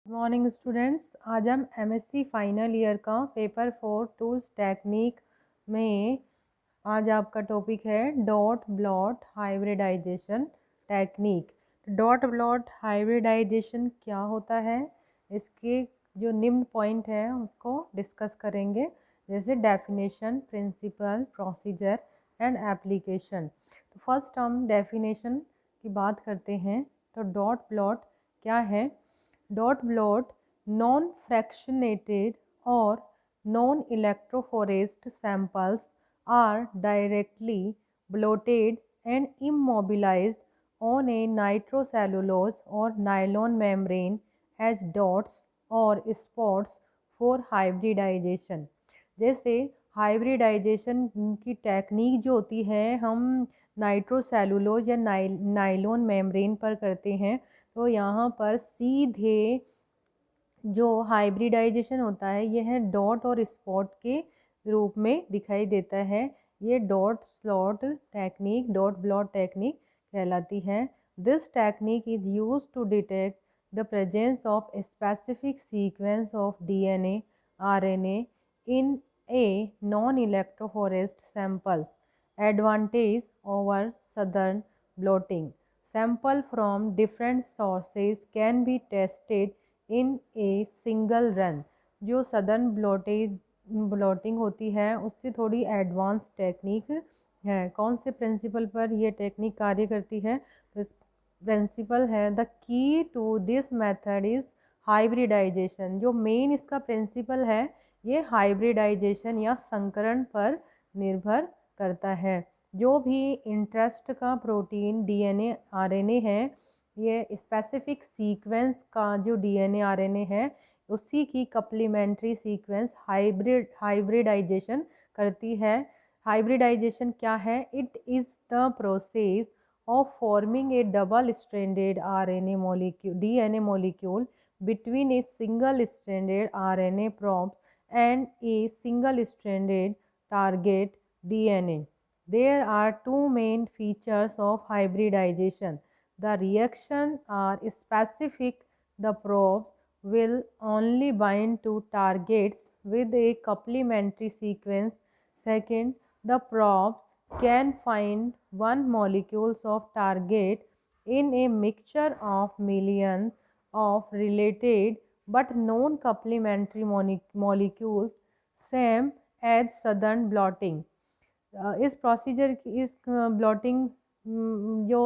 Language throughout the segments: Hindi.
मॉर्निंग स्टूडेंट्स, आज हम एमएससी फाइनल ईयर का पेपर 4 टूल्स टेक्निक में आज आपका टॉपिक है dot blot hybridization technique. Dot blot hybridization क्या होता है, इसके जो निम्न पॉइंट है उसको डिस्कस करेंगे, जैसे definition, principle, procedure and application. तो फर्स्ट हम डेफिनेशन की बात करते हैं। तो डॉट ब्लॉट क्या है? Dot blot non-fractionated or non-electrophorese samples are directly blotted and immobilized on a nitrocellulose or nylon membrane as dots or spots for hybridization। जैसे हाइब्रिडाइजेशन की टेक्निक जो होती है, हम नाइट्रोसेलुलोज या नाइलॉन मेम्ब्रेन पर करते हैं। तो यहाँ पर सीधे जो हाइब्रिडाइजेशन होता है यह डॉट और स्पॉट के रूप में दिखाई देता है। ये dot slot technique, dot blot technique कहलाती है। This technique is use to detect the presence of specific sequence of DNA RNA in a non electrophoresed samples. Advantage over southern blotting, sample from different sources can be tested in a single run। जो सदर्न ब्लॉटिंग होती है उससे थोड़ी एडवांस टेक्निक है। कौन से प्रिंसिपल पर यह टेक्निक कार्य करती है? तो प्रिंसिपल है, the key to this method is hybridization. जो मेन इसका प्रिंसिपल है ये हाइब्रिडाइजेशन या संकरण पर निर्भर करता है। जो भी इंटरेस्ट का प्रोटीन डीएनए आरएनए है, ये स्पेसिफिक सीक्वेंस का जो डीएनए आरएनए है उसी की कप्लीमेंट्री सीक्वेंस हाइब्रिडाइजेशन करती है। हाइब्रिडाइजेशन क्या है? It is the process of forming A double stranded RNA molecule DNA molecule between a single stranded RNA probe and a single stranded target DNA। There are two main features of hybridization. The reaction are specific. The probe will only bind to targets with a complementary sequence. Second, the probe can find one molecules of target in a mixture of millions of related but non-complementary molecules, same as southern blotting। इस प्रोसीजर की इस ब्लॉटिंग जो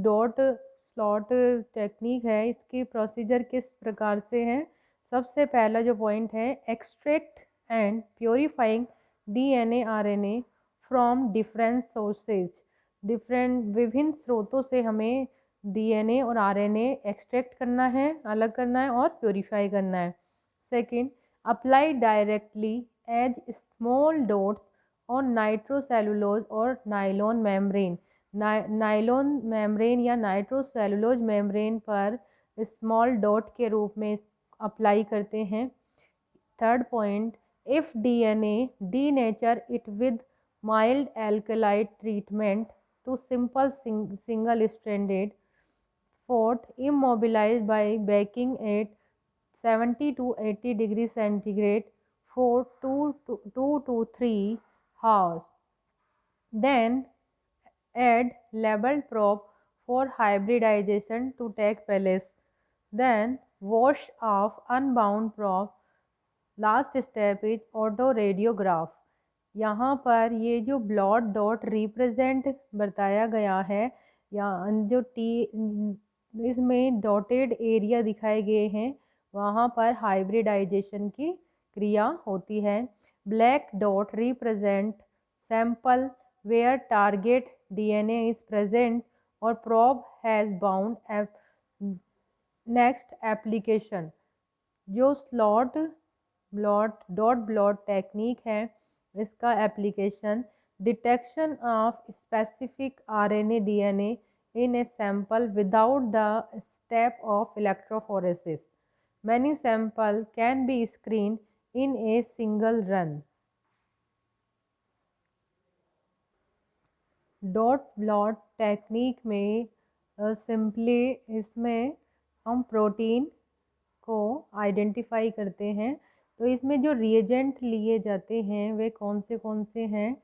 डॉट स्लॉट टेक्निक है इसकी प्रोसीजर किस प्रकार से है? सबसे पहला जो पॉइंट है, extract and purifying DNA RNA from different sources. विभिन्न स्रोतों से हमें डीएनए और आरएनए एक्सट्रैक्ट करना है, अलग करना है और प्योरीफाई करना है। Second, apply directly as small dots और नाइट्रोसेलुलोज और नाइलॉन मेम्ब्रेन। नाइलॉन मेम्ब्रेन या नाइट्रोसेलुलोज मेम्ब्रेन पर स्मॉल डॉट के रूप में अप्लाई करते हैं। Third point, if DNA denature it with mild alkaline treatment to simple single stranded. Fourth, immobilize by baking at 70 to 80 degree centigrade for 2 to 3 hours। Then add labeled probe for hybridization to take place। Then wash off unbound probe। Last step is auto radiograph. यहाँ पर ये जो ब्लॉट डॉट रिप्रेजेंट बताया गया है, या जो टी इसमें डॉटेड एरिया दिखाए गए हैं, वहाँ पर हाइब्रिडाइजेशन की क्रिया होती है। Black dot represent sample where target DNA is present और probe has bound. Next, application. जो slot blot dot blot technique है इसका application, detection of specific RNA DNA in a sample without the step of electrophoresis। Many sample can be screened in a single run। Dot blot technique में सिंपली इसमें हम प्रोटीन को आइडेंटिफाई करते हैं। तो इसमें जो रिएजेंट लिए जाते हैं वे कौन से हैं?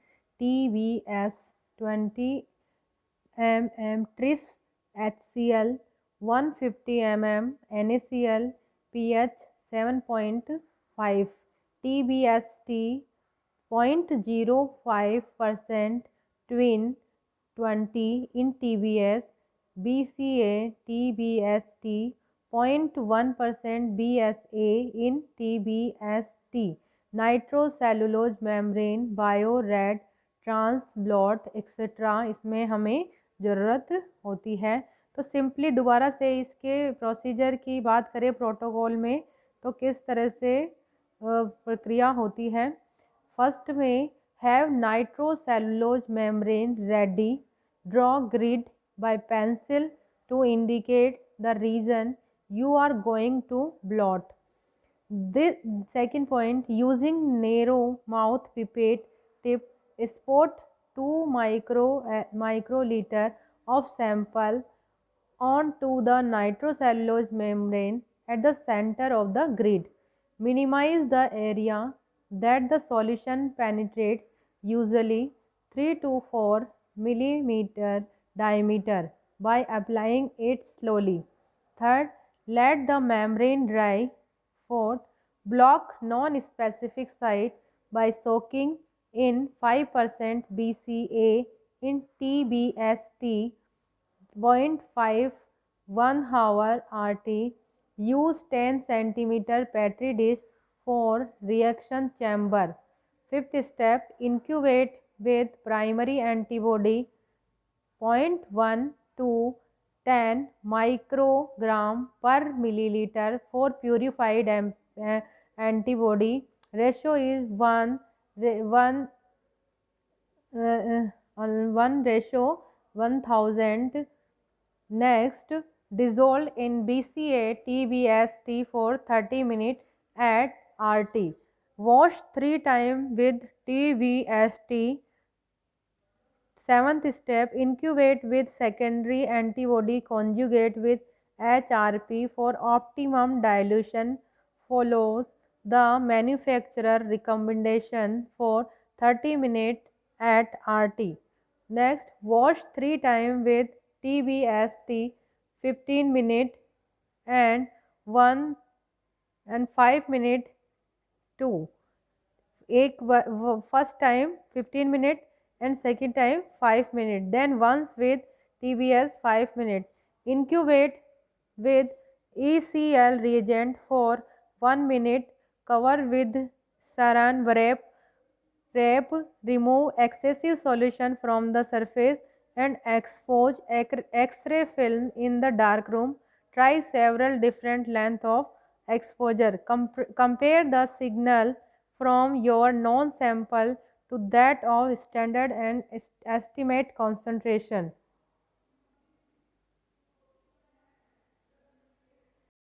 TBS 20 mm Tris HCl, 150 mm NaCl, pH 7.5, TBST 0.05% twin 20 in TBS, BCA TBST 0.1% BSA in TBST, nitrocellulose membrane, bio-rad, trans blot etcetera इसमें हमें ज़रूरत होती है। तो सिंपली दोबारा से इसके प्रोसीजर की बात करें प्रोटोकॉल में, तो किस तरह से प्रक्रिया होती है। फर्स्ट में have nitrocellulose membrane ready, draw grid by pencil to indicate the region you are going to blot. This second point, using narrow mouth pipette tip, spot 2 microliter of sample onto the nitrocellulose membrane at the center of the grid. Minimize the area that the solution penetrates, usually 3 to 4 millimeter diameter, by applying it slowly. Third, let the membrane dry. Fourth, block non-specific site by soaking in 5% BCA in TBST 0.5 1 hour RT. Use 10 cm petri dish for reaction chamber. Fifth step, incubate with primary antibody 0.1 to 10 microgram per milliliter for purified antibody. Ratio is 1 ratio 1000. Next, dissolve in BCA TBST for 30 minutes at RT. Wash 3 times with TBST. Seventh step, incubate with secondary antibody conjugate with HRP for optimum dilution. Follows the manufacturer recommendation for 30 minutes at RT. Next, wash 3 times with TBST 15 minutes and 1 and 5 minutes too. एक first time 15 minute and second time 5 minute, then once with TBS 5 minute. Incubate with ECl reagent for 1 minute, cover with saran wrap, remove excessive solution from the surface and expose X-ray film in the dark room. Try several different length of exposure. Compare the signal from your known sample to that of standard and estimate concentration.